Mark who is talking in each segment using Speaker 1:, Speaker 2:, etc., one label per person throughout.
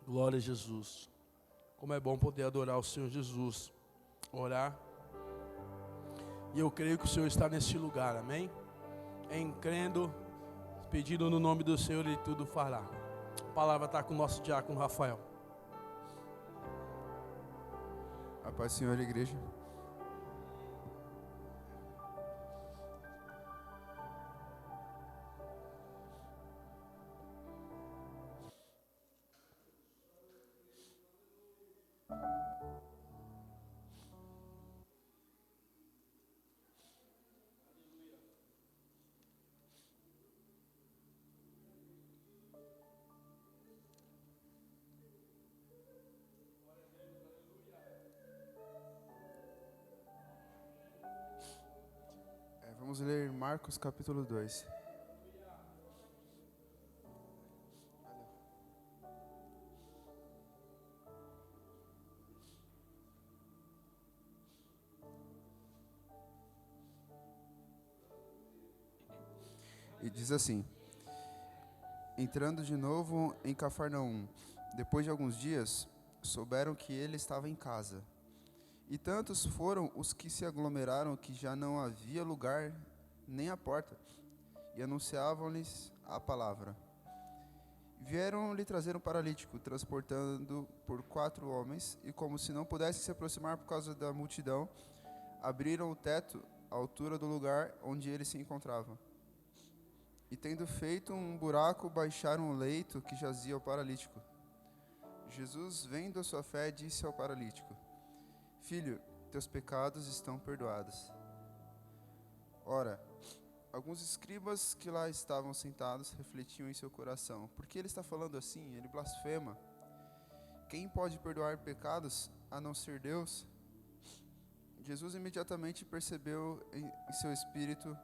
Speaker 1: Glória a Jesus. Como é bom poder adorar o Senhor Jesus. Orar. E eu creio que o Senhor está nesse lugar, amém? Em crendo, pedindo no nome do Senhor, Ele tudo fará. A palavra está com o nosso diácono Rafael.
Speaker 2: A paz do Senhor, igreja. Vamos ler Marcos capítulo 2. E diz assim: entrando de novo em Cafarnaum, depois de alguns dias, souberam que ele estava em casa. E tantos foram os que se aglomeraram que já não havia lugar nem à porta, e anunciavam-lhes a palavra. Vieram lhe trazer um paralítico, transportando por 4 homens, e como se não pudessem se aproximar por causa da multidão, abriram o teto à altura do lugar onde ele se encontrava. E tendo feito um buraco, baixaram o leito que jazia o paralítico. Jesus, vendo a sua fé, disse ao paralítico: Filho, teus pecados estão perdoados. Ora, alguns escribas que lá estavam sentados refletiam em seu coração: por que ele está falando assim? Ele blasfema. Quem pode perdoar pecados a não ser Deus? Jesus imediatamente percebeu em seu espírito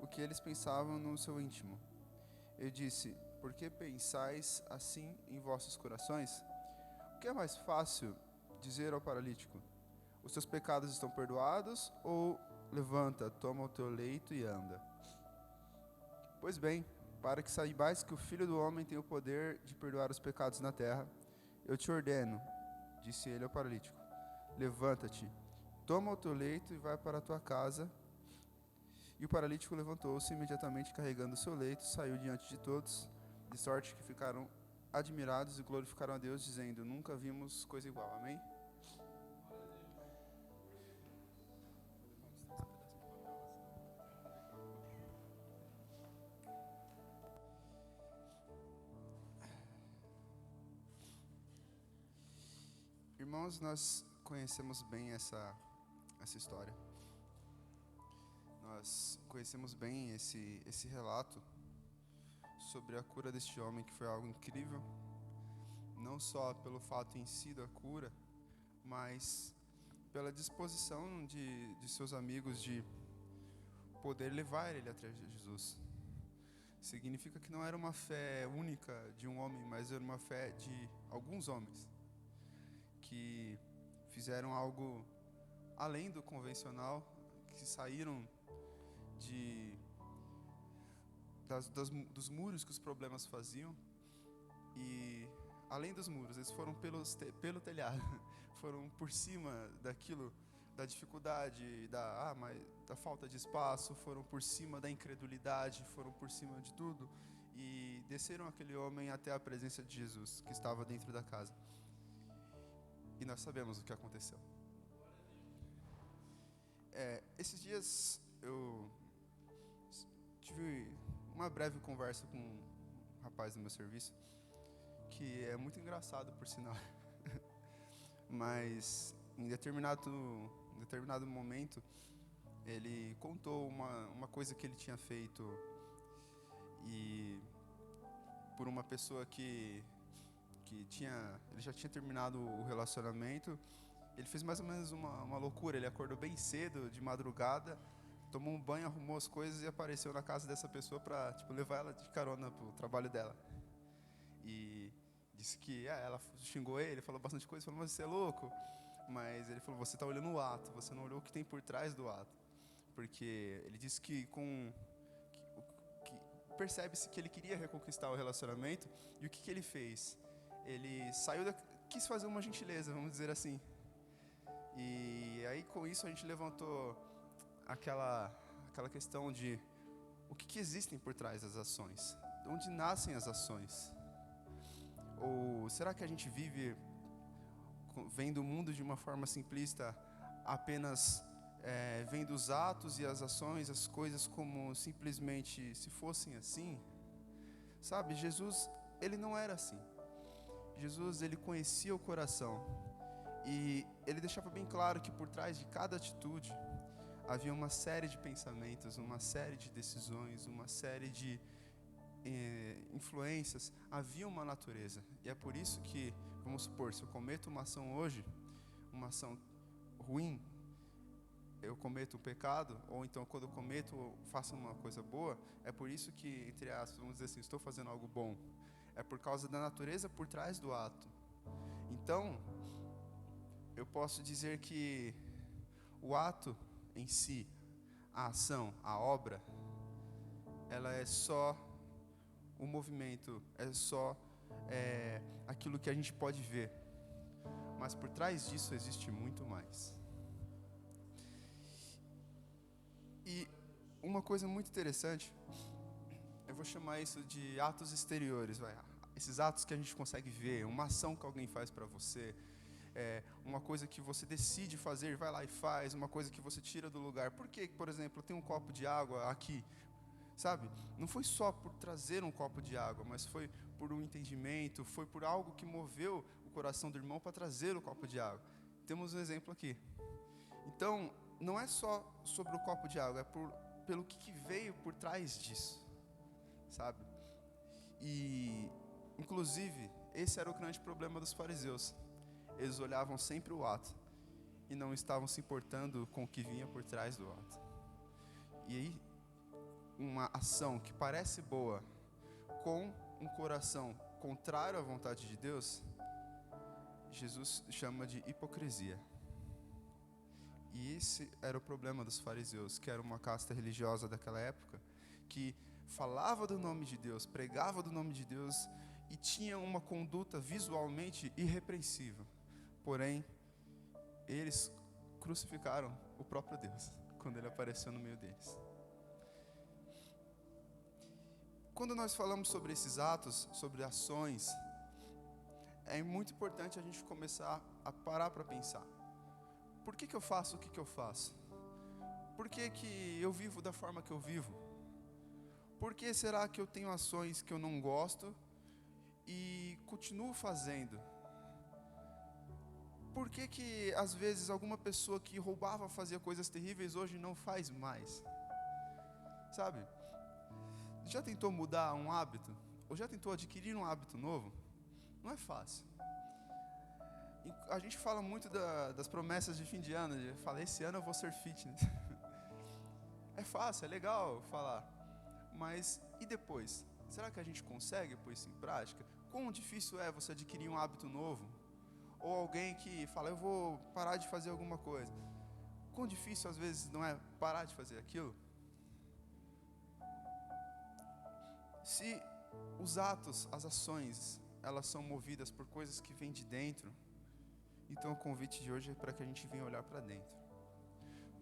Speaker 2: o que eles pensavam no seu íntimo. Ele disse: por que pensais assim em vossos corações? O que é mais fácil dizer ao paralítico: os teus pecados estão perdoados, ou levanta, toma o teu leito e anda? Pois bem, para que saibais que o Filho do Homem tem o poder de perdoar os pecados na terra, eu te ordeno, disse ele ao paralítico: levanta-te, toma o teu leito e vai para a tua casa. E o paralítico levantou-se imediatamente, carregando o seu leito, saiu diante de todos, de sorte que ficaram admirados e glorificaram a Deus, dizendo: nunca vimos coisa igual. Amém? Irmãos, nós conhecemos bem essa história. Nós conhecemos bem esse relato sobre a cura deste homem, que foi algo incrível, não só pelo fato em si da cura, mas pela disposição de seus amigos de poder levar ele atrás de Jesus. Significa que não era uma fé única de um homem, mas era uma fé de alguns homens que fizeram algo além do convencional, que saíram dos muros que os problemas faziam, e além dos muros, eles foram pelo telhado, foram por cima daquilo, da dificuldade, da falta de espaço, foram por cima da incredulidade, foram por cima de tudo, e desceram aquele homem até a presença de Jesus, que estava dentro da casa. E nós sabemos o que aconteceu. Esses dias eu tive uma breve conversa com um rapaz do meu serviço, que é muito engraçado, por sinal. Mas em determinado momento, ele contou uma coisa que ele tinha feito, e por uma pessoa que ele já tinha terminado o relacionamento. Ele fez mais ou menos uma loucura. Ele acordou bem cedo, de madrugada, tomou um banho, arrumou as coisas e apareceu na casa dessa pessoa pra levar ela de carona pro trabalho dela. E disse que ela xingou ele, falou bastante coisa, falou: mas você é louco? Mas ele falou: você tá olhando o ato, você não olhou o que tem por trás do ato. Porque ele disse que percebe-se que ele queria reconquistar o relacionamento. E o que ele fez? ele quis fazer uma gentileza, vamos dizer assim. E aí com isso a gente levantou aquela questão de o que existem por trás das ações, de onde nascem as ações. Ou será que a gente vive vendo o mundo de uma forma simplista, apenas vendo os atos e as ações, as coisas como simplesmente se fossem assim? Sabe, Jesus, ele não era assim. Jesus, ele conhecia o coração e ele deixava bem claro que por trás de cada atitude havia uma série de pensamentos, uma série de decisões, uma série de influências, havia uma natureza. E é por isso que, vamos supor, se eu cometo uma ação hoje, uma ação ruim, eu cometo um pecado, ou então quando eu faço uma coisa boa, é por isso que, entre aspas, vamos dizer assim, estou fazendo algo bom. É por causa da natureza por trás do ato. Então, eu posso dizer que o ato em si, a ação, a obra, ela é só o movimento, é só aquilo que a gente pode ver. Mas por trás disso existe muito mais. E uma coisa muito interessante, eu vou chamar isso de atos exteriores, esses atos que a gente consegue ver, uma ação que alguém faz para você, uma coisa que você decide fazer, vai lá e faz, uma coisa que você tira do lugar. Por que, por exemplo, tem um copo de água aqui, sabe? Não foi só por trazer um copo de água, mas foi por um entendimento, foi por algo que moveu o coração do irmão para trazer o copo de água. Temos um exemplo aqui. Então, não é só sobre o copo de água, é pelo que veio por trás disso, sabe? E, inclusive, esse era o grande problema dos fariseus. Eles olhavam sempre o ato e não estavam se importando com o que vinha por trás do ato. E aí, uma ação que parece boa, com um coração contrário à vontade de Deus, Jesus chama de hipocrisia. E esse era o problema dos fariseus, que era uma casta religiosa daquela época, que falava do nome de Deus, pregava do nome de Deus e tinha uma conduta visualmente irrepreensível. Porém, eles crucificaram o próprio Deus quando ele apareceu no meio deles. Quando nós falamos sobre esses atos, sobre ações, é muito importante a gente começar a parar para pensar. Por que eu faço o que eu faço? Por que eu vivo da forma que eu vivo? Por que será que eu tenho ações que eu não gosto e continuo fazendo? Por que às vezes alguma pessoa que roubava, fazia coisas terríveis, hoje não faz mais? Sabe? Já tentou mudar um hábito? Ou já tentou adquirir um hábito novo? Não é fácil. A gente fala muito das promessas de fim de ano, de falar, esse ano eu vou ser fitness. É fácil, é legal falar, mas e depois? Será que a gente consegue pôr isso em prática? Quão difícil é você adquirir um hábito novo? Ou alguém que fala, eu vou parar de fazer alguma coisa. Quão difícil às vezes não é parar de fazer aquilo? Se os atos, as ações, elas são movidas por coisas que vêm de dentro, então o convite de hoje é para que a gente venha olhar para dentro.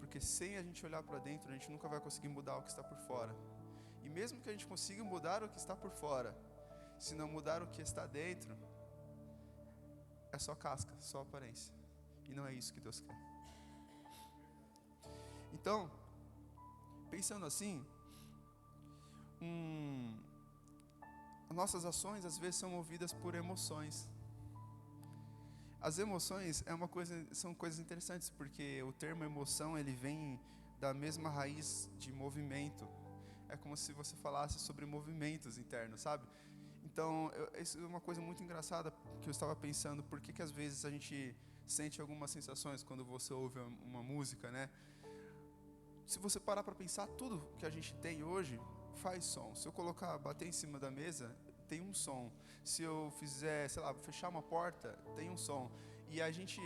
Speaker 2: Porque sem a gente olhar para dentro, a gente nunca vai conseguir mudar o que está por fora. E mesmo que a gente consiga mudar o que está por fora, se não mudar o que está dentro, é só casca, só aparência. E não é isso que Deus quer. Então, pensando assim, nossas ações às vezes são movidas por emoções. As emoções são coisas interessantes, porque o termo emoção, ele vem da mesma raiz de movimento. É como se você falasse sobre movimentos internos, sabe? Então, isso é uma coisa muito engraçada que eu estava pensando, por que às vezes a gente sente algumas sensações quando você ouve uma música, né? Se você parar para pensar, tudo que a gente tem hoje faz som. Se eu bater em cima da mesa, tem um som. Se eu fizer, fechar uma porta, tem um som. E a gente,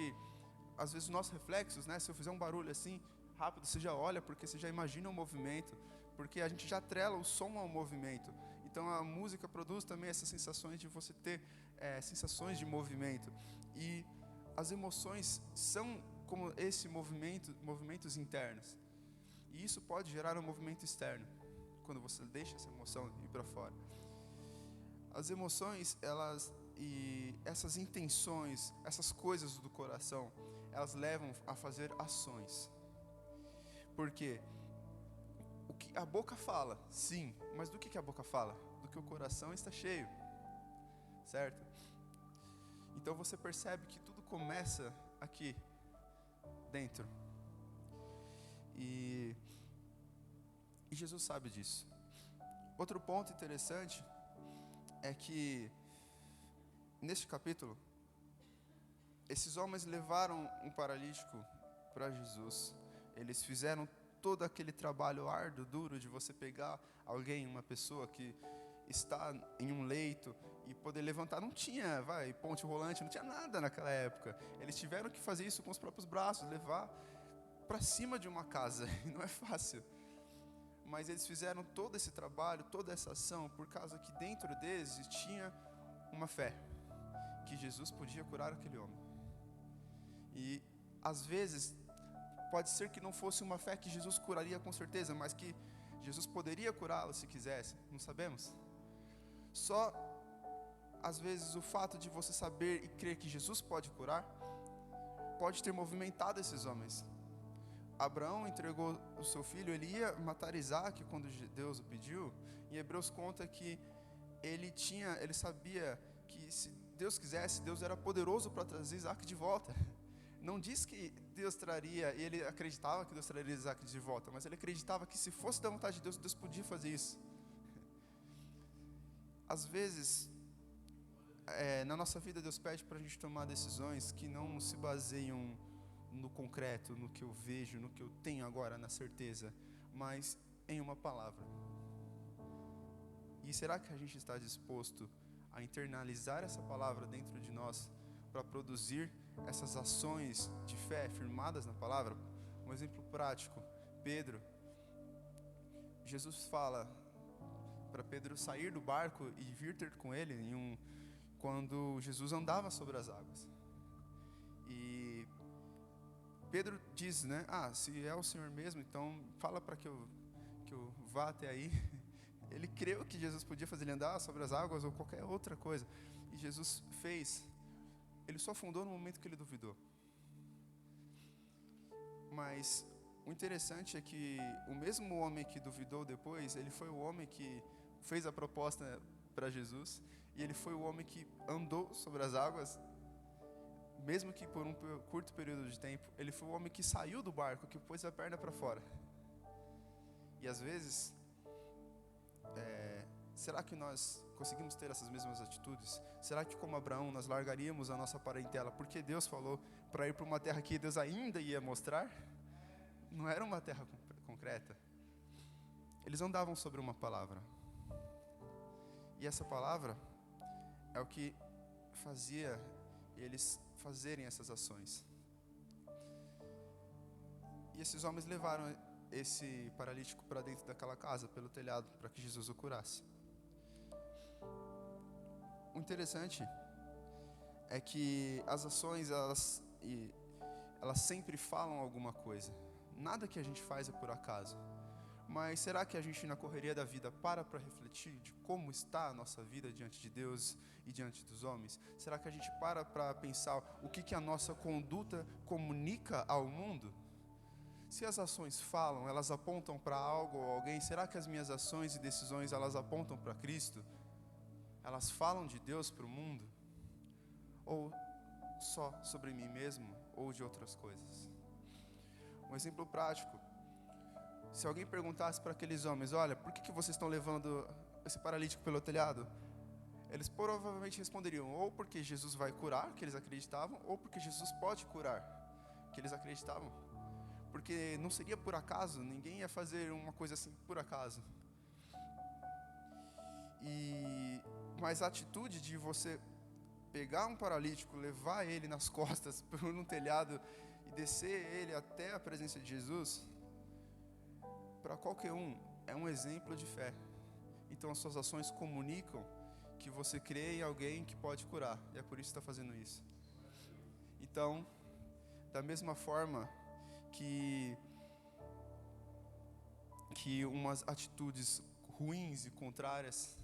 Speaker 2: às vezes, os nossos reflexos, né? Se eu fizer um barulho assim, rápido, você já olha, porque você já imagina o movimento, porque a gente já atrela o som ao movimento. Então a música produz também essas sensações de você ter sensações de movimento. E as emoções são como esse movimento, movimentos internos. E isso pode gerar um movimento externo, quando você deixa essa emoção ir para fora. As emoções, e essas intenções, essas coisas do coração, elas levam a fazer ações. Porque o que a boca fala, sim, mas do que a boca fala? Do que o coração está cheio, certo? Então você percebe que tudo começa aqui dentro. E Jesus sabe disso. Outro ponto interessante é que neste capítulo, esses homens levaram um paralítico para Jesus. Eles fizeram todo aquele trabalho árduo, duro, de você pegar alguém, uma pessoa que está em um leito e poder levantar. Não tinha, ponte rolante, não tinha nada naquela época. Eles tiveram que fazer isso com os próprios braços, levar para cima de uma casa. E não é fácil. Mas eles fizeram todo esse trabalho, toda essa ação, por causa que dentro deles tinha uma fé, que Jesus podia curar aquele homem. E às vezes pode ser que não fosse uma fé que Jesus curaria com certeza, mas que Jesus poderia curá-lo se quisesse, não sabemos. Só às vezes o fato de você saber e crer que Jesus pode curar, pode ter movimentado esses homens. Abraão entregou o seu filho, ele ia matar Isaac quando Deus o pediu. Em Hebreus conta que ele sabia que se Deus quisesse, Deus era poderoso para trazer Isaac de volta. Não diz que Deus traria, e ele acreditava que Deus traria Isaac de volta, mas ele acreditava que se fosse da vontade de Deus, Deus podia fazer isso. Às vezes, na nossa vida, Deus pede para a gente tomar decisões que não se baseiam no concreto, no que eu vejo, no que eu tenho agora, na certeza, mas em uma palavra. E será que a gente está disposto a internalizar essa palavra dentro de nós para produzir essas ações de fé firmadas na palavra? Um exemplo prático, Pedro. Jesus fala para Pedro sair do barco e vir ter com ele quando Jesus andava sobre as águas. E Pedro diz, né? Se é o Senhor mesmo, então fala para que eu vá até aí. Ele creu que Jesus podia fazer ele andar sobre as águas ou qualquer outra coisa. E Jesus fez. Ele só afundou no momento que ele duvidou. Mas o interessante é que o mesmo homem que duvidou depois, ele foi o homem que fez a proposta para Jesus. E ele foi o homem que andou sobre as águas, mesmo que por um curto período de tempo. Ele foi o homem que saiu do barco, que pôs a perna para fora. E às vezes, será que nós conseguimos ter essas mesmas atitudes? Será que, como Abraão, nós largaríamos a nossa parentela porque Deus falou para ir para uma terra que Deus ainda ia mostrar? Não era uma terra concreta. Eles andavam sobre uma palavra. E essa palavra é o que fazia eles fazerem essas ações. E esses homens levaram esse paralítico para dentro daquela casa, pelo telhado, para que Jesus o curasse. O interessante é que as ações, elas sempre falam alguma coisa. Nada que a gente faz é por acaso. Mas será que a gente, na correria da vida, para refletir de como está a nossa vida diante de Deus e diante dos homens? Será que a gente para pensar o que a nossa conduta comunica ao mundo? Se as ações falam, elas apontam para algo ou alguém, será que as minhas ações e decisões, elas apontam para Cristo? Elas falam de Deus para o mundo? Ou só sobre mim mesmo, ou de outras coisas? Um exemplo prático. Se alguém perguntasse para aqueles homens, olha, por que vocês estão levando esse paralítico pelo telhado? Eles provavelmente responderiam, ou porque Jesus vai curar, que eles acreditavam, ou porque Jesus pode curar, que eles acreditavam. Porque não seria por acaso, ninguém ia fazer uma coisa assim por acaso. Mas a atitude de você pegar um paralítico, levar ele nas costas por um telhado e descer ele até a presença de Jesus, para qualquer um, é um exemplo de fé. Então as suas ações comunicam que você crê em alguém que pode curar. E é por isso que está fazendo isso. Então, da mesma forma que umas atitudes ruins e contrárias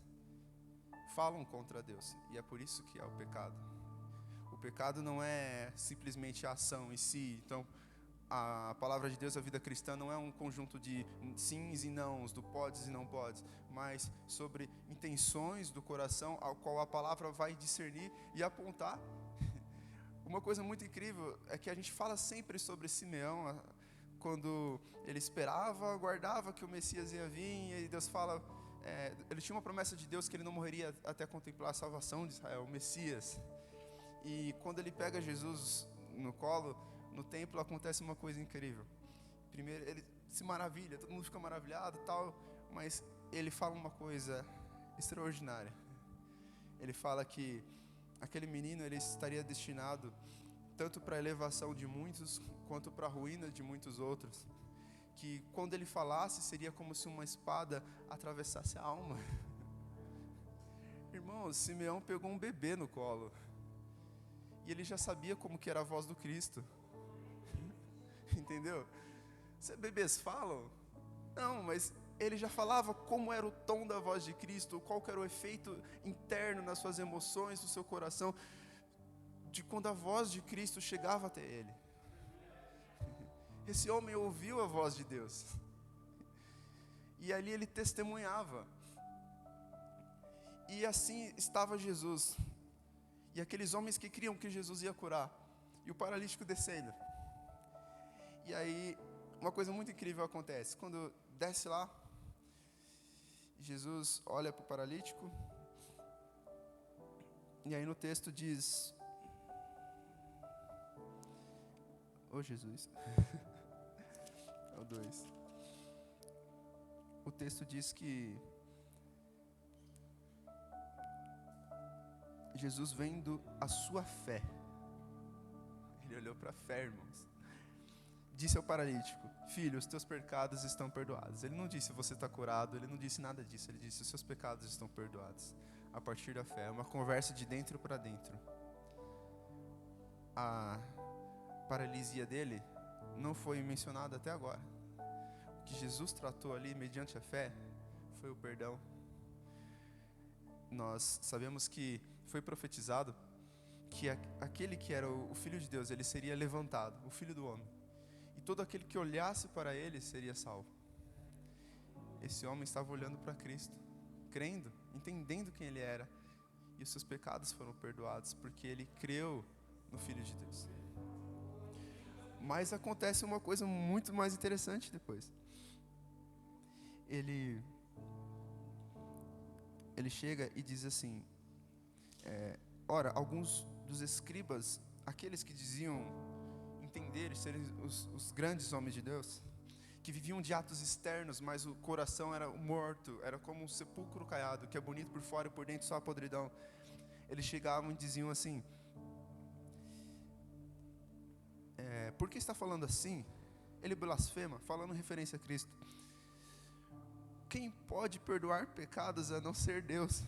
Speaker 2: falam contra Deus. E é por isso que é o pecado. O pecado não é simplesmente a ação em si. Então, a palavra de Deus, a vida cristã, não é um conjunto de sims e nãos, do podes e não podes, mas sobre intenções do coração, ao qual a palavra vai discernir e apontar. Uma coisa muito incrível é que a gente fala sempre sobre Simeão, quando ele esperava, aguardava que o Messias ia vir, e Deus fala, ele tinha uma promessa de Deus que ele não morreria até contemplar a salvação de Israel, o Messias. E quando ele pega Jesus no colo, no templo, acontece uma coisa incrível. Primeiro, ele se maravilha, todo mundo fica maravilhado e tal, mas ele fala uma coisa extraordinária. Ele fala que aquele menino, ele estaria destinado tanto para a elevação de muitos, quanto para a ruína de muitos outros. Que quando ele falasse, seria como se uma espada atravessasse a alma. Irmão, Simeão pegou um bebê no colo. E ele já sabia como que era a voz do Cristo. Entendeu? Se bebês falam? Não, mas ele já falava como era o tom da voz de Cristo, qual que era o efeito interno nas suas emoções, no seu coração, de quando a voz de Cristo chegava até ele. Esse homem ouviu a voz de Deus. E ali ele testemunhava. E assim estava Jesus. E aqueles homens que criam que Jesus ia curar. E o paralítico descendo. E aí, uma coisa muito incrível acontece. Quando desce lá, Jesus olha para o paralítico. E aí no texto diz... Ô Jesus. É o 2. O texto diz que Jesus, vendo a sua fé, ele olhou para a fé, irmãos, disse ao paralítico: filho, os teus pecados estão perdoados. Ele não disse você está curado, ele não disse nada disso, ele disse os seus pecados estão perdoados, a partir da fé. É uma conversa de dentro para dentro. A paralisia dele não foi mencionada até agora. O que Jesus tratou ali, mediante a fé, foi o perdão. Nós sabemos que foi profetizado que aquele que era o Filho de Deus, ele seria levantado, o Filho do Homem. E todo aquele que olhasse para ele seria salvo. Esse homem estava olhando para Cristo, crendo, entendendo quem ele era. E os seus pecados foram perdoados, porque ele creu no Filho de Deus. Mas acontece uma coisa muito mais interessante depois. Ele chega e diz assim, ora, alguns dos escribas, aqueles que diziam entender, serem os grandes homens de Deus, que viviam de atos externos, mas o coração era morto, era como um sepulcro caiado, que é bonito por fora e por dentro só a podridão. Eles chegavam e diziam assim, por que está falando assim? Ele blasfema, falando em referência a Cristo. Quem pode perdoar pecados a não ser Deus?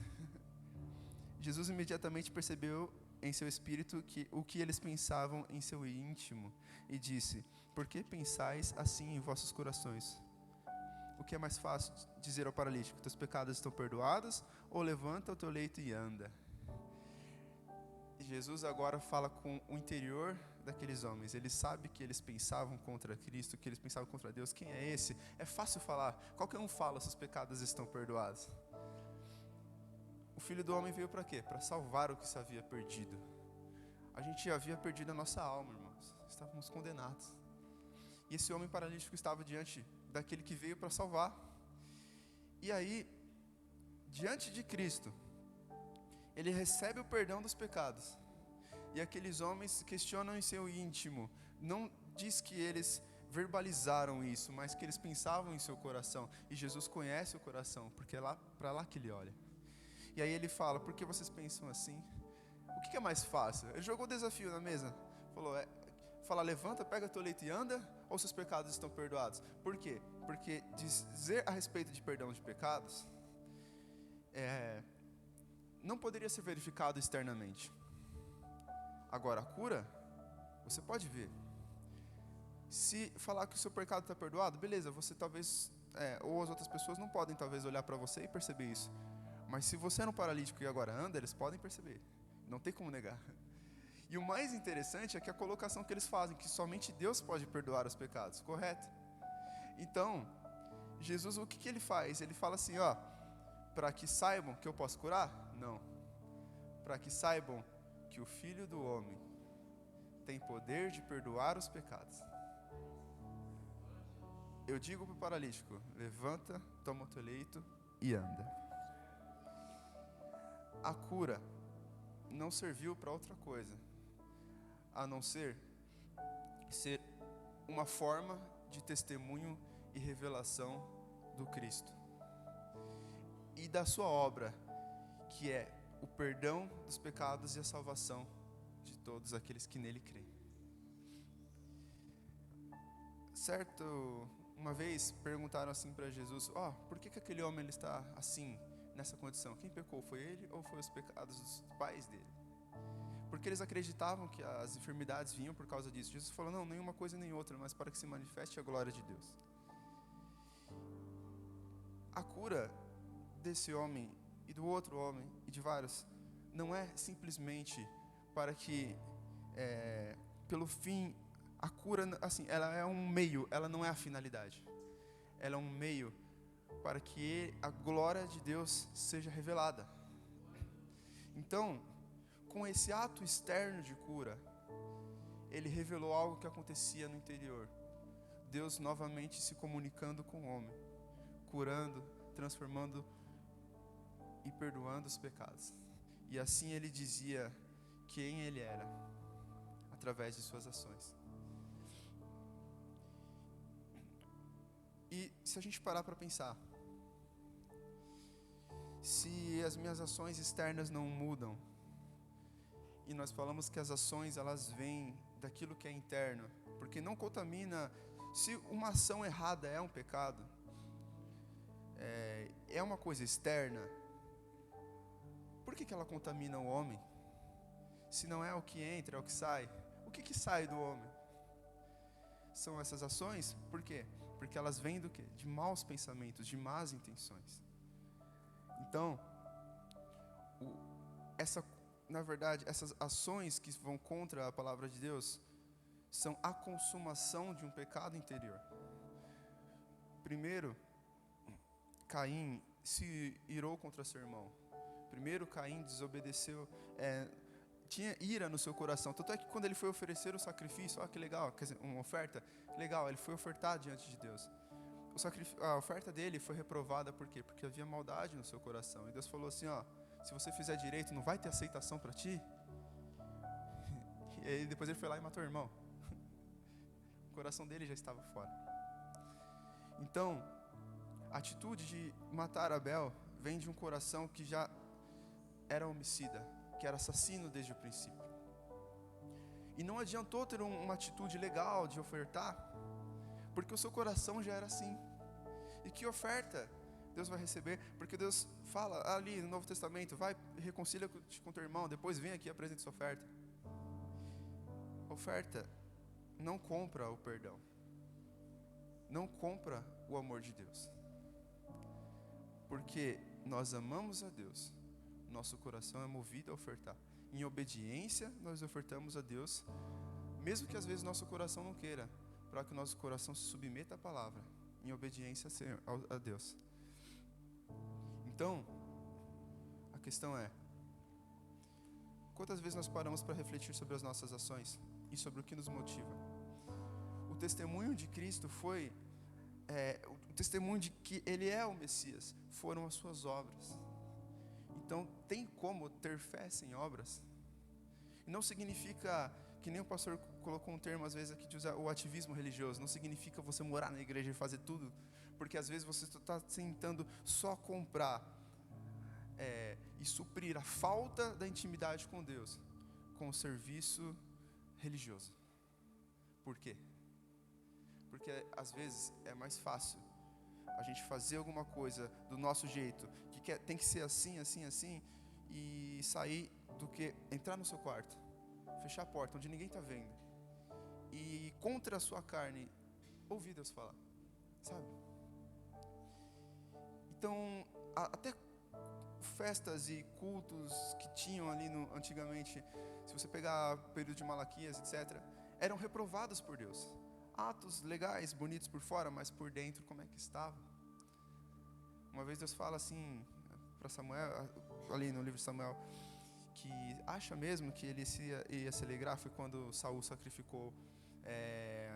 Speaker 2: Jesus imediatamente percebeu em seu espírito o que eles pensavam em seu íntimo e disse: por que pensais assim em vossos corações? O que é mais fácil dizer ao paralítico: teus pecados estão perdoados, ou levanta o teu leito e anda? Jesus agora fala com o interior daqueles homens. Ele sabe que eles pensavam contra Cristo, que eles pensavam contra Deus. Quem é esse? É fácil falar. Qualquer um fala, seus pecados estão perdoados. O Filho do Homem veio para quê? Para salvar o que se havia perdido. A gente havia perdido a nossa alma, irmãos. Estávamos condenados. E esse homem paralítico estava diante daquele que veio para salvar. E aí, diante de Cristo, ele recebe o perdão dos pecados. E aqueles homens questionam em seu íntimo. Não diz que eles verbalizaram isso, mas que eles pensavam em seu coração. E Jesus conhece o coração, porque é para lá que ele olha. E aí ele fala: por que vocês pensam assim? O que é mais fácil? Ele jogou o desafio na mesa. Fala, levanta, pega teu leito e anda, ou seus pecados estão perdoados? Por quê? Porque dizer a respeito de perdão de pecados não poderia ser verificado externamente. Agora, a cura, você pode ver. Se falar que o seu pecado está perdoado, beleza, você talvez, ou as outras pessoas não podem talvez olhar para você e perceber isso. Mas se você é um paralítico e agora anda, eles podem perceber. Não tem como negar. E o mais interessante é que a colocação que eles fazem, que somente Deus pode perdoar os pecados, correto? Então, Jesus, o que ele faz? Ele fala assim, para que saibam que eu posso curar? Não. Para que saibam que o Filho do Homem tem poder de perdoar os pecados. Eu digo para o paralítico, levanta, toma o teu leito e anda. A cura não serviu para outra coisa, a não ser uma forma de testemunho e revelação do Cristo e da sua obra, que é o perdão dos pecados e a salvação de todos aqueles que nele creem. Certo, uma vez perguntaram assim para Jesus, por que aquele homem ele está assim, nessa condição? Quem pecou, foi ele ou foi os pecados dos pais dele? Porque eles acreditavam que as enfermidades vinham por causa disso. Jesus falou, não, nenhuma coisa nem outra, mas para que se manifeste a glória de Deus. A cura desse homem e do outro homem e de vários não é simplesmente para que pelo fim, a cura, assim, ela é um meio, ela não é a finalidade. Ela é um meio para que a glória de Deus seja revelada. Então, com esse ato externo de cura, ele revelou algo que acontecia no interior. Deus novamente se comunicando com o homem, curando, transformando e perdoando os pecados. E assim ele dizia quem ele era, através de suas ações. E se a gente parar para pensar, se as minhas ações externas não mudam, e nós falamos que as ações elas vêm daquilo que é interno, porque não contamina. Se uma ação errada é um pecado, é uma coisa externa, por que ela contamina o homem? Se não é o que entra, é o que sai. O que sai do homem? São essas ações, por quê? Porque elas vêm do quê? De maus pensamentos, de más intenções. Então, na verdade, essas ações que vão contra a palavra de Deus são a consumação de um pecado interior. Primeiro, Caim se irou contra seu irmão. Primeiro, Caim desobedeceu, tinha ira no seu coração. Tanto é que quando ele foi oferecer o sacrifício, que legal, quer dizer, uma oferta, legal, ele foi ofertar diante de Deus. A oferta dele foi reprovada, por quê? Porque havia maldade no seu coração. E Deus falou assim, se você fizer direito, não vai ter aceitação para ti? E aí depois ele foi lá e matou o irmão. O coração dele já estava fora. Então, a atitude de matar Abel vem de um coração que já era homicida, que era assassino desde o princípio. E não adiantou ter uma atitude legal de ofertar, porque o seu coração já era assim. E que oferta Deus vai receber? Porque Deus fala ali no Novo Testamento, vai, reconcilia-te com teu irmão, depois vem aqui e apresenta sua oferta. Oferta não compra o perdão, não compra o amor de Deus. Porque nós amamos a Deus, nosso coração é movido a ofertar. Em obediência, nós ofertamos a Deus, mesmo que às vezes nosso coração não queira, para que o nosso coração se submeta à palavra, em obediência a Deus. Então, a questão é, quantas vezes nós paramos para refletir sobre as nossas ações e sobre o que nos motiva? O testemunho de Cristo foi, o testemunho de que Ele é o Messias, foram as suas obras. Então, tem como ter fé sem obras? E não significa, que nem o pastor colocou um termo às vezes aqui de usar o ativismo religioso, não significa você morar na igreja e fazer tudo, porque às vezes você está tentando só comprar e suprir a falta da intimidade com Deus com o serviço religioso. Por quê? Porque às vezes é mais fácil a gente fazer alguma coisa do nosso jeito, tem que ser assim, assim, assim, e sair do que entrar no seu quarto, fechar a porta onde ninguém está vendo, e contra a sua carne, ouvir Deus falar, sabe? Então, até festas e cultos que tinham ali antigamente, se você pegar o período de Malaquias, etc., eram reprovados por Deus. Atos legais, bonitos por fora, mas por dentro como é que estava? Uma vez Deus fala assim para Samuel, ali no livro de Samuel, que acha mesmo que ele ia se alegrar, foi quando Saul sacrificou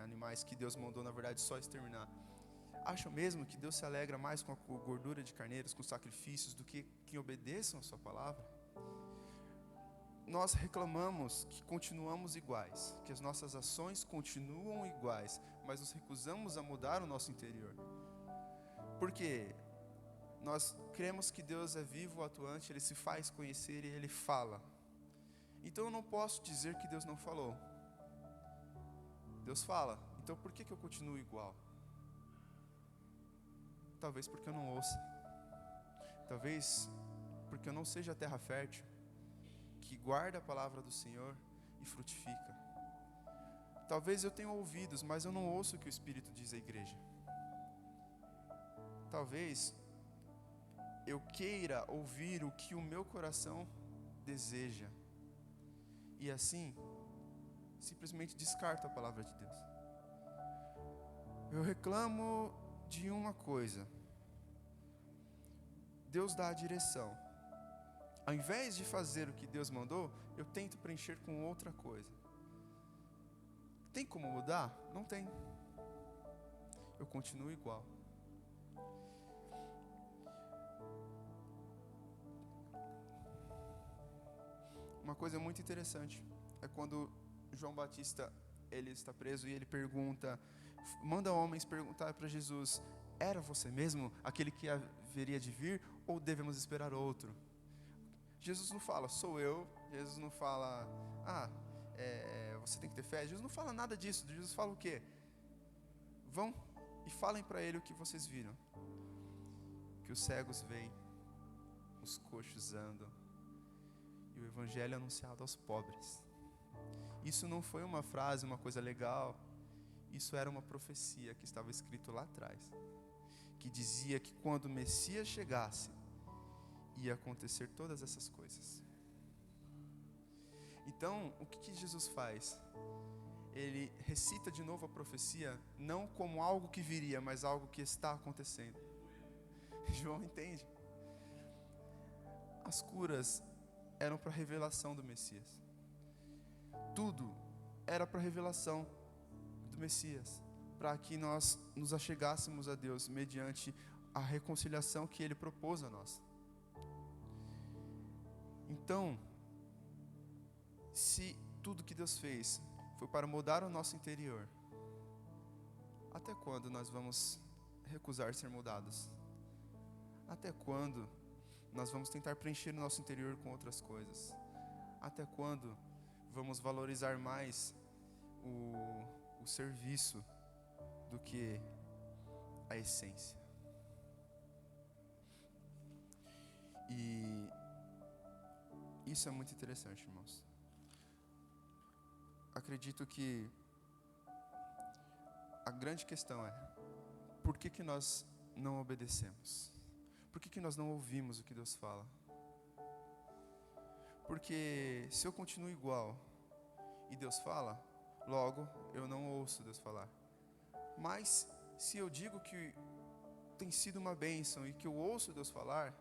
Speaker 2: animais que Deus mandou, na verdade, só exterminar. Acham mesmo que Deus se alegra mais com a gordura de carneiros, com sacrifícios, do que obedeçam a sua palavra? Nós reclamamos que continuamos iguais, que as nossas ações continuam iguais, mas nos recusamos a mudar o nosso interior. Porque nós cremos que Deus é vivo, atuante, Ele se faz conhecer e Ele fala. Então eu não posso dizer que Deus não falou. Deus fala, então por que eu continuo igual? Talvez porque eu não ouça. Talvez porque eu não seja a terra fértil, que guarda a palavra do Senhor e frutifica. Talvez eu tenha ouvidos, mas eu não ouço o que o Espírito diz à igreja. Talvez eu queira ouvir o que o meu coração deseja, e assim, simplesmente descarto a palavra de Deus. Eu reclamo de uma coisa, Deus dá a direção. Ao invés de fazer o que Deus mandou, eu tento preencher com outra coisa. Tem como mudar? Não tem. Eu continuo igual. Uma coisa muito interessante é quando João Batista, ele está preso e ele manda homens perguntar para Jesus: era você mesmo aquele que haveria de vir, ou devemos esperar outro? Jesus não fala, sou eu. Jesus não fala, você tem que ter fé. Jesus não fala nada disso. Jesus fala o quê? Vão e falem para ele o que vocês viram. Que os cegos veem, os coxos andam, e o evangelho é anunciado aos pobres. Isso não foi uma frase, uma coisa legal. Isso era uma profecia que estava escrito lá atrás, que dizia que quando o Messias chegasse, ia acontecer todas essas coisas. Então, o que Jesus faz? Ele recita de novo a profecia, não como algo que viria, mas algo que está acontecendo. João entende. As curas eram para a revelação do Messias. Tudo era para a revelação do Messias, para que nós nos achegássemos a Deus mediante a reconciliação que Ele propôs a nós. Então, se tudo que Deus fez foi para mudar o nosso interior, até quando nós vamos recusar ser mudados? Até quando nós vamos tentar preencher o nosso interior com outras coisas? Até quando vamos valorizar mais o serviço do que a essência? E isso é muito interessante, irmãos. Acredito que a grande questão é: por que nós não obedecemos? Por que nós não ouvimos o que Deus fala? Porque se eu continuo igual e Deus fala, logo eu não ouço Deus falar. Mas se eu digo que tem sido uma bênção e que eu ouço Deus falar,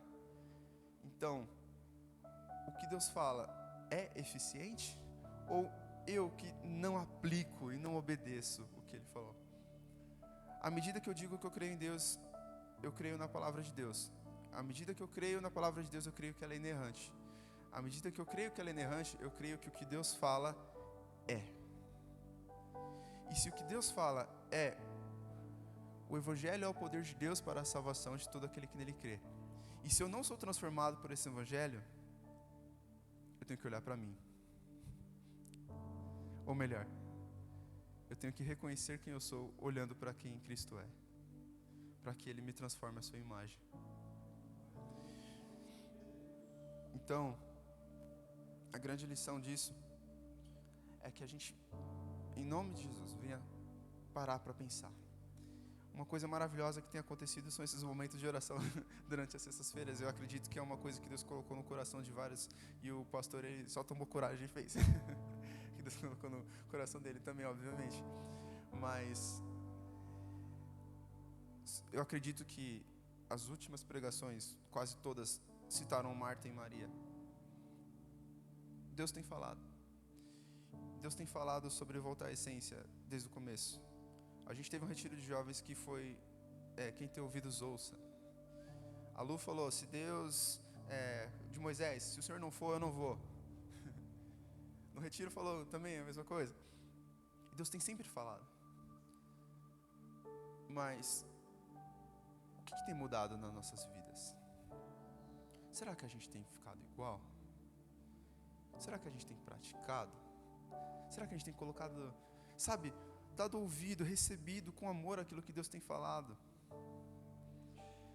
Speaker 2: então o que Deus fala é eficiente? Ou eu que não aplico e não obedeço o que Ele falou? À medida que eu digo que eu creio em Deus, eu creio na palavra de Deus. À medida que eu creio na palavra de Deus, eu creio que ela é inerrante. À medida que eu creio que ela é inerrante, eu creio que o que Deus fala é. E se o que Deus fala é, o Evangelho é o poder de Deus para a salvação de todo aquele que nele crê. E se eu não sou transformado por esse Evangelho, eu tenho que olhar para mim. Ou melhor, eu tenho que reconhecer quem eu sou olhando para quem Cristo é. para que Ele me transforme a sua imagem. Então, a grande lição disso é que a gente, em nome de Jesus, venha parar para pensar. Uma coisa maravilhosa que tem acontecido são esses momentos de oração durante as sextas-feiras. Eu acredito que é uma coisa que Deus colocou no coração de vários, e o pastor ele só tomou coragem e fez. Que Deus colocou no coração dele também, obviamente. Mas eu acredito que as últimas pregações, quase todas, citaram Marta e Maria. Deus tem falado. Deus tem falado sobre voltar à essência desde o começo. A gente teve um retiro de jovens que foi, quem tem ouvidos ouça. A Lu falou, se Deus, de Moisés, se o Senhor não for, eu não vou. No retiro falou também a mesma coisa. E Deus tem sempre falado. Mas, o que tem mudado nas nossas vidas? Será que a gente tem ficado igual? Será que a gente tem praticado? Será que a gente tem colocado, sabe, dado ouvido, recebido com amor aquilo que Deus tem falado?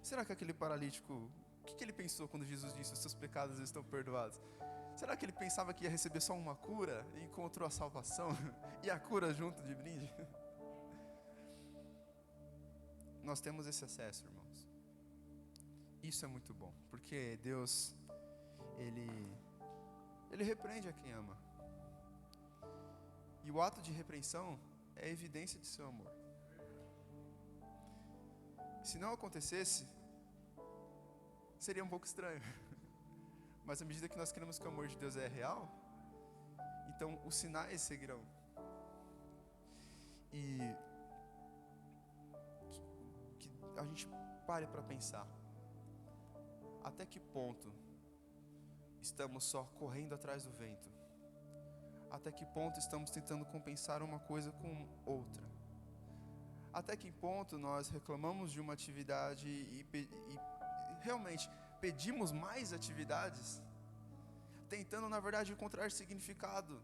Speaker 2: Será que aquele paralítico, o que ele pensou quando Jesus disse, os seus pecados estão perdoados? Será que ele pensava que ia receber só uma cura e encontrou a salvação e a cura junto de brinde? Nós temos esse acesso, irmãos. Isso é muito bom, porque Deus, Ele repreende a quem ama. E o ato de repreensão é evidência de seu amor. Se não acontecesse, seria um pouco estranho. Mas à medida que nós cremos que o amor de Deus é real, então os sinais seguirão. E que a gente pare para pensar. Até que ponto estamos só correndo atrás do vento? Até que ponto estamos tentando compensar uma coisa com outra? Até que ponto nós reclamamos de uma atividade e realmente pedimos mais atividades, tentando na verdade encontrar significado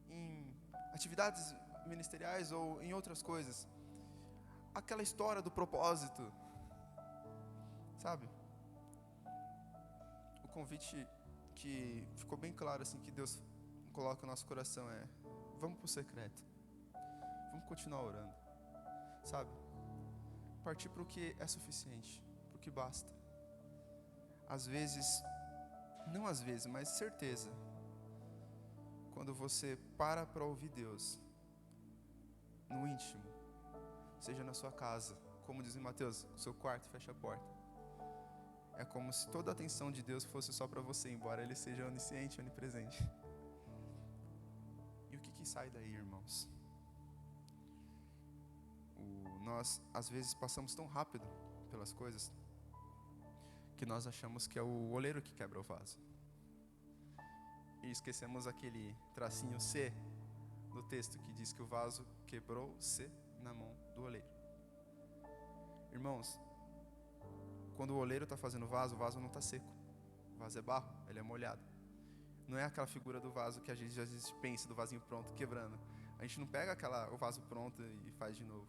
Speaker 2: em atividades ministeriais ou em outras coisas? Aquela história do propósito, sabe? O convite que ficou bem claro assim que Deus coloca no nosso coração é: vamos para o secreto, vamos continuar orando, sabe? Partir para o que é suficiente, para o que basta. Às vezes, não às vezes, mas certeza, quando você para ouvir Deus no íntimo, seja na sua casa, como diz em Mateus, no seu quarto, fecha a porta. É como se toda a atenção de Deus fosse só para você, embora Ele seja onisciente, onipresente. E o que sai daí, irmãos? Nós, às vezes, passamos tão rápido pelas coisas que nós achamos que é o oleiro que quebra o vaso. E esquecemos aquele tracinho C no texto que diz que o vaso quebrou-se na mão do oleiro. Irmãos, quando o oleiro está fazendo o vaso não está seco. O vaso é barro, ele é molhado. Não é aquela figura do vaso que a gente às vezes pensa, do vasinho pronto quebrando. A gente não pega o vaso pronto e faz de novo.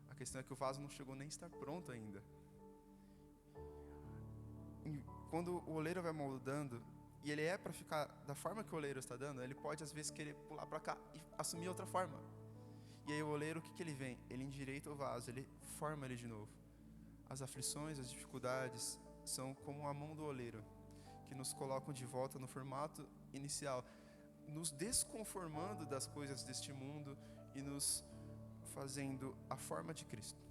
Speaker 2: A questão é que o vaso não chegou nem a estar pronto ainda. E quando o oleiro vai moldando, e ele é para ficar da forma que o oleiro está dando, ele pode às vezes querer pular para cá e assumir outra forma. E aí o oleiro, o que ele vem? Ele endireita o vaso, ele forma ele de novo. As aflições, as dificuldades são como a mão do oleiro, que nos colocam de volta no formato inicial, nos desconformando das coisas deste mundo e nos fazendo a forma de Cristo.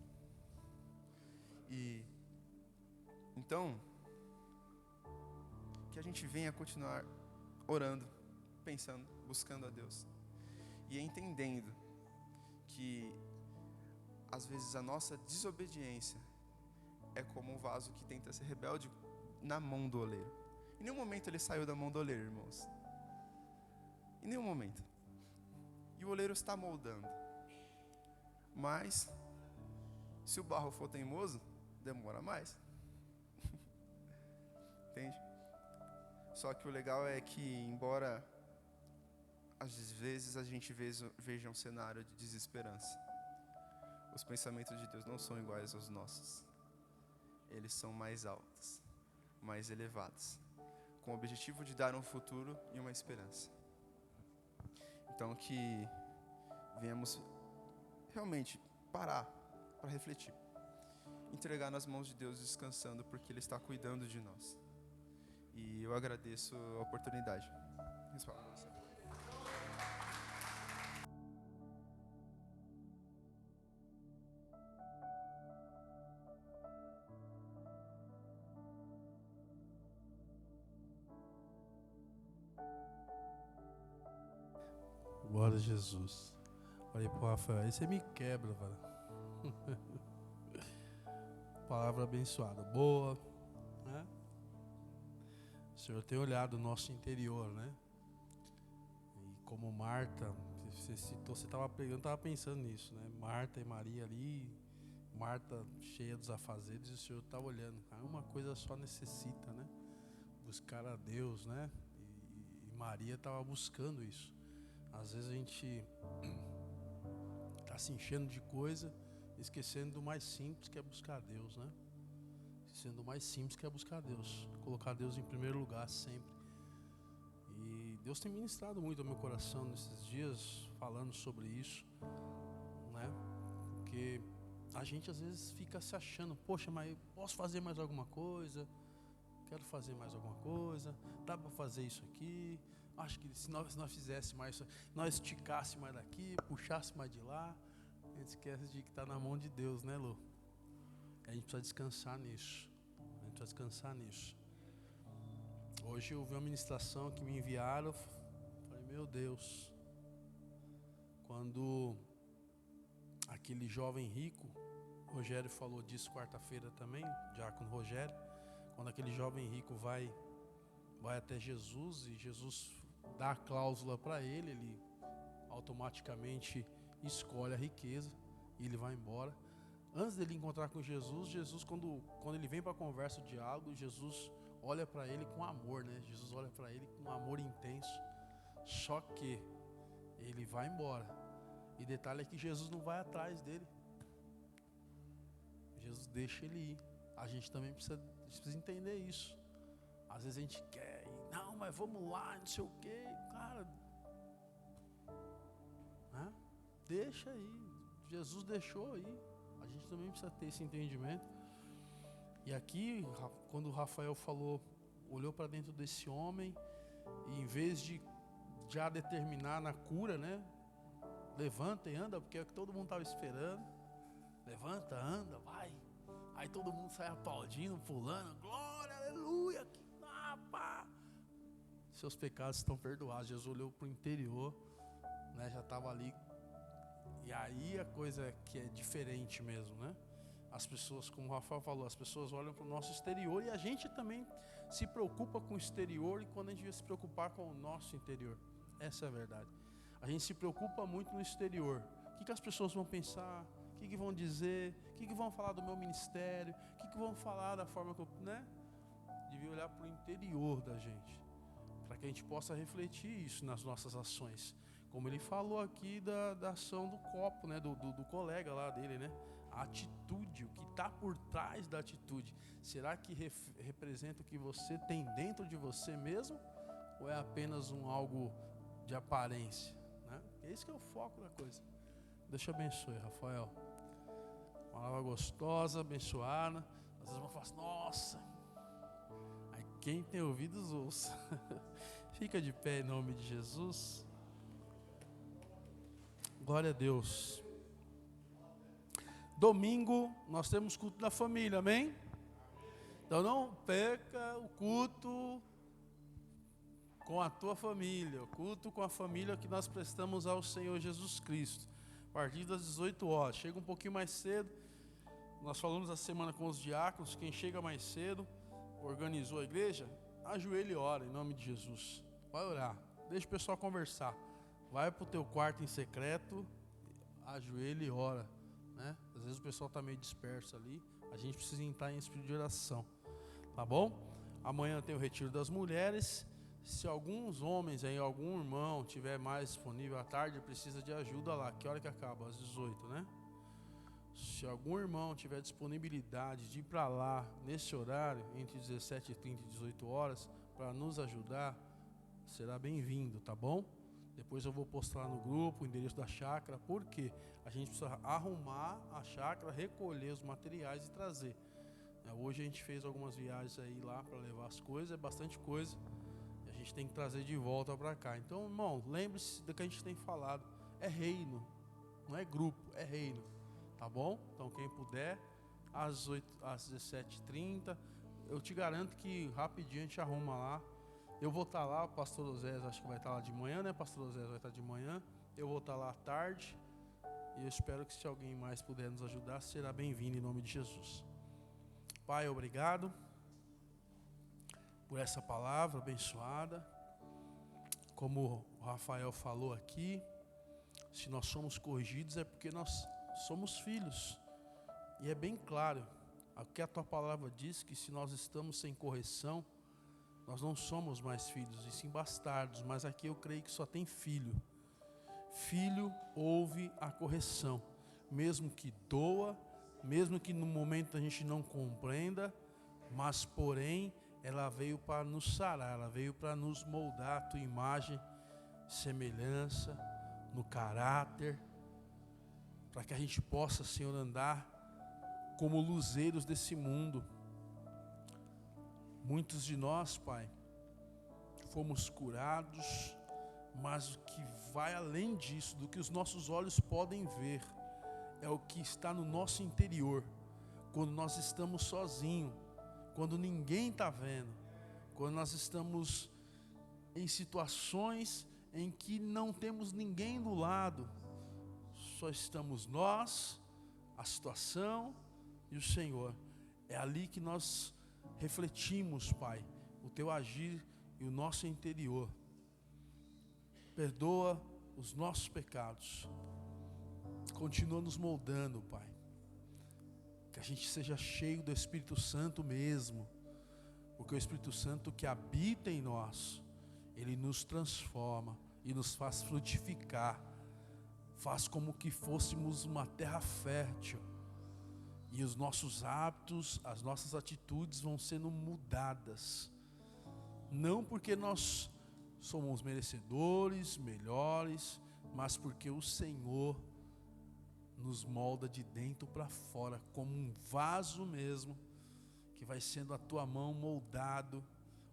Speaker 2: E então, que a gente venha continuar orando, pensando, buscando a Deus e entendendo que às vezes a nossa desobediência é como um vaso que tenta ser rebelde na mão do oleiro. Em nenhum momento ele saiu da mão do oleiro, irmãos. Em nenhum momento. E o oleiro está moldando. Mas, se o barro for teimoso, demora mais. Entende? Só que o legal é que, embora às vezes a gente veja um cenário de desesperança, o os pensamentos de Deus não são iguais aos nossos. Eles são mais altos, mais elevados, com o objetivo de dar um futuro e uma esperança. Então que venhamos realmente parar para refletir, entregar nas mãos de Deus, descansando, porque Ele está cuidando de nós. E eu agradeço a oportunidade.
Speaker 1: Glória a Jesus. Falei pro Rafael, aí você me quebra, velho. Palavra abençoada, boa, né? O Senhor tem olhado o nosso interior, né? E como Marta, você citou, você estava pregando, eu estava pensando nisso, né? Marta e Maria ali, Marta cheia dos afazeres, e o Senhor estava olhando. Uma coisa só necessita, né? Buscar a Deus, né? E Maria estava buscando isso. Às vezes a gente está se enchendo de coisa, esquecendo do mais simples, que é buscar Deus, né? Esquecendo do mais simples, que é buscar Deus. Colocar Deus em primeiro lugar sempre. E Deus tem ministrado muito ao meu coração nesses dias, falando sobre isso, né? Porque a gente às vezes fica se achando, poxa, mas posso fazer mais alguma coisa? Quero fazer mais alguma coisa? Dá para fazer isso aqui? Acho que se nós fizéssemos mais, nós esticasse mais daqui, puxasse mais de lá, a gente esquece de que está na mão de Deus, né, Lu? A gente precisa descansar nisso. A gente precisa descansar nisso. Hoje eu vi uma ministração que me enviaram, falei, meu Deus, quando aquele jovem rico, Rogério falou disso quarta-feira também, diácono Rogério, quando aquele jovem rico vai até Jesus e Jesus dá a cláusula para ele, ele automaticamente escolhe a riqueza e ele vai embora. Antes dele encontrar com Jesus, quando ele vem para a conversa, o diálogo, Jesus olha para ele com amor, né? Jesus olha para ele com um amor intenso. Só que ele vai embora. E detalhe é que Jesus não vai atrás dele. Jesus deixa ele ir. A gente também precisa entender isso. Às vezes a gente quer ir, não, mas vamos lá, não sei o quê. Cara, né? Deixa aí. Jesus deixou aí. A gente também precisa ter esse entendimento. E aqui, quando o Rafael falou, olhou para dentro desse homem, e em vez de já determinar na cura, né? Levanta e anda, porque é o que todo mundo estava esperando. Levanta, anda, vai. Aí todo mundo sai aplaudindo, pulando, glória, aleluia, que pá. Seus pecados estão perdoados. Jesus olhou para o interior, né? Já estava ali. E aí a coisa que é diferente mesmo, né? As pessoas, como o Rafael falou, as pessoas olham para o nosso exterior e a gente também se preocupa com o exterior, e quando a gente devia se preocupar com o nosso interior. Essa é a verdade. A gente se preocupa muito no exterior. O que as pessoas vão pensar? O que vão dizer? O que vão falar do meu ministério? O que vão falar da forma que eu, né? Devia olhar para o interior da gente, para que a gente possa refletir isso nas nossas ações. Como ele falou aqui da ação do copo, né? Do colega lá dele, né? A atitude, o que está por trás da atitude. Será que representa o que você tem dentro de você mesmo? Ou é apenas algo de aparência, né? Esse que é o foco da coisa. Deus te abençoe, Rafael. Palavra gostosa, abençoada. Às vezes eu falo assim, nossa. Aí quem tem ouvidos ouça. Fica de pé em nome de Jesus. Glória a Deus. Domingo nós temos culto da família, amém? Então não perca o culto com a tua família, o culto com a família que nós prestamos ao Senhor Jesus Cristo. A partir das 18 horas, chega um pouquinho mais cedo. Nós falamos a semana com os diáconos, quem chega mais cedo, organizou a igreja, ajoelha e ora em nome de Jesus. Vai orar, deixa o pessoal conversar. Vai para o teu quarto em secreto, ajoelha e ora, né? Às vezes o pessoal está meio disperso ali, a gente precisa entrar em espírito de oração, tá bom? Amanhã tem o retiro das mulheres. Se alguns homens aí, algum irmão tiver mais disponível à tarde, precisa de ajuda lá. Que hora que acaba? Às 18, né? Se algum irmão tiver disponibilidade de ir para lá, nesse horário, entre 17h30 e 18 horas, para nos ajudar, será bem-vindo, tá bom? Depois eu vou postar no grupo o endereço da chácara, porque a gente precisa arrumar a chácara, recolher os materiais e trazer. Hoje a gente fez algumas viagens aí lá para levar as coisas, é bastante coisa, e a gente tem que trazer de volta para cá. Então, irmão, lembre-se do que a gente tem falado, é reino, não é grupo, é reino, tá bom? Então quem puder, às 17h30, eu te garanto que rapidinho a gente arruma lá. Eu vou estar lá, o pastor Osés acho que vai estar lá de manhã, né? Pastor Osés vai estar de manhã, eu vou estar lá à tarde, e eu espero que se alguém mais puder nos ajudar, será bem-vindo em nome de Jesus. Pai, obrigado por essa palavra abençoada. Como o Rafael falou aqui, se nós somos corrigidos é porque nós somos filhos. E é bem claro, o que a tua palavra diz, que se nós estamos sem correção, nós não somos mais filhos, e sim bastardos. Mas aqui eu creio que só tem filho. Filho ouve a correção, mesmo que doa, mesmo que no momento a gente não compreenda, mas porém ela veio para nos sarar, ela veio para nos moldar a tua imagem, semelhança, no caráter, para que a gente possa, Senhor, andar como luzeiros desse mundo. Muitos de nós, Pai, fomos curados, mas o que vai além disso, do que os nossos olhos podem ver, é o que está no nosso interior, quando nós estamos sozinhos, quando ninguém está vendo, quando nós estamos em situações em que não temos ninguém do lado, só estamos nós, a situação e o Senhor. É ali que nós refletimos, Pai, o teu agir e o nosso interior. Perdoa os nossos pecados. Continua nos moldando, Pai. Que a gente seja cheio do Espírito Santo mesmo. Porque o Espírito Santo que habita em nós, ele nos transforma e nos faz frutificar. Faz como que fôssemos uma terra fértil. E os nossos hábitos, as nossas atitudes vão sendo mudadas. Não porque nós somos merecedores, melhores, mas porque o Senhor nos molda de dentro para fora, como um vaso mesmo, que vai sendo a tua mão moldado,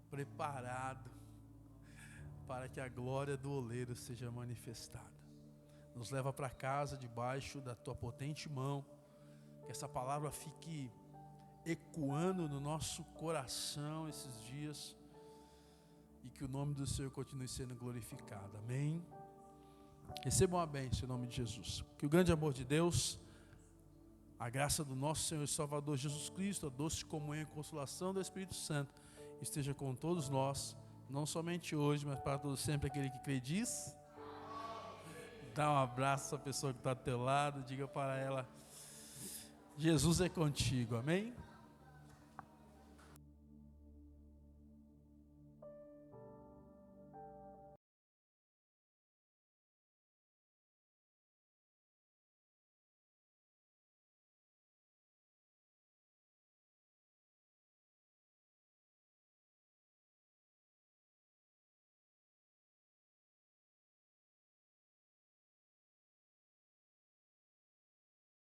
Speaker 1: preparado, para que a glória do oleiro seja manifestada. Nos leva para casa debaixo da tua potente mão, que essa palavra fique ecoando no nosso coração esses dias, e que o nome do Senhor continue sendo glorificado. Amém? Recebam a bênção em nome de Jesus. Que o grande amor de Deus, a graça do nosso Senhor e Salvador Jesus Cristo, a doce comunhão e consolação do Espírito Santo esteja com todos nós, não somente hoje, mas para todos sempre. Aquele que crê diz. Dá um abraço à pessoa que está ao teu lado, diga para ela: Jesus é contigo, amém?